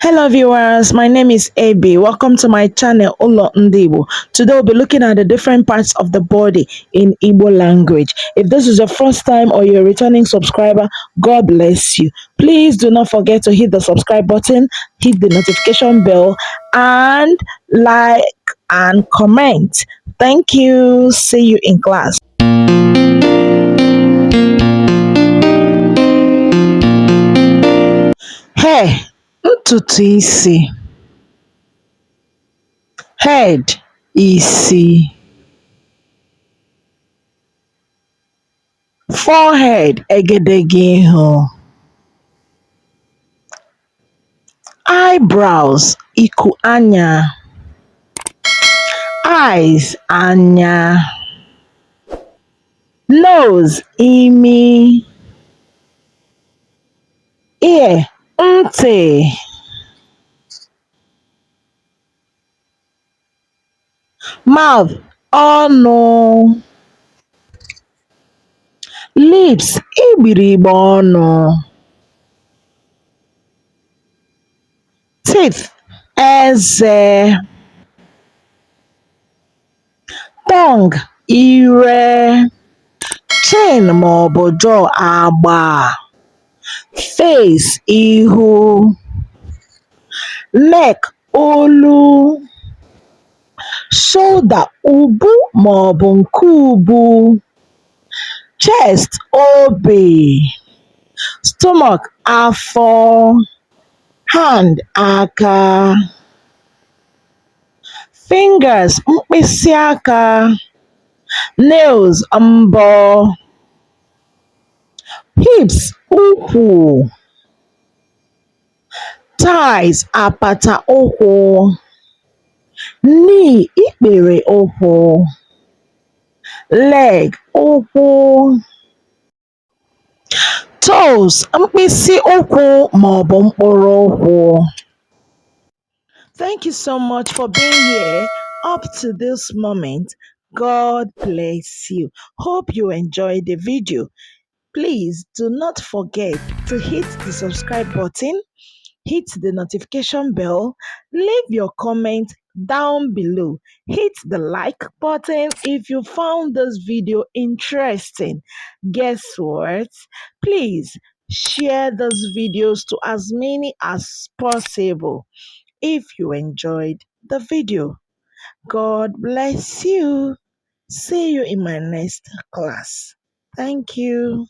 Hello viewers, my name is AB. Welcome to my channel Ulo Ndibo. Today we'll be looking at the different parts of the body in Igbo language. If this is your first time or you're a returning subscriber, God bless you. Please do not forget to hit the subscribe button, hit the notification bell, and like and comment. Thank you. See you in class. Hair, ntutu isi. Head, isi. Forehead, egedege ihu. Eyebrows, iku anya. Eyes, anya. Nose, imi. Ear, ntị. Mouth, ọnụ. Lips, igbirigbè ọnụ. Teeth, eze. Tongue, ire. Chin maọbụ jaw, agba. Face, ihu. Neck, olu. Shoulder, ubu maọbụ nke ubu. Chest, obi. Stomach, afọ. Hand, aka. Fingers, mkpịsị aka. Nails, mbọ. Hips, ụkwụ. Thighs, apata ụkwụ. Knee, ikpere ụkwụ. Leg, ụkwụ. Toes, mkpịsị ụkwụ maọbụ mkpụrụ ụkwụ. Thank you so much for being here up to this moment. God bless you. Hope you enjoyed the video. Please do not forget to hit the subscribe button, hit the notification bell, leave your comment down below, hit the like button if you found this video interesting. Guess what? Please share these videos to as many as possible if you enjoyed the video. God bless you. See you in my next class. Thank you.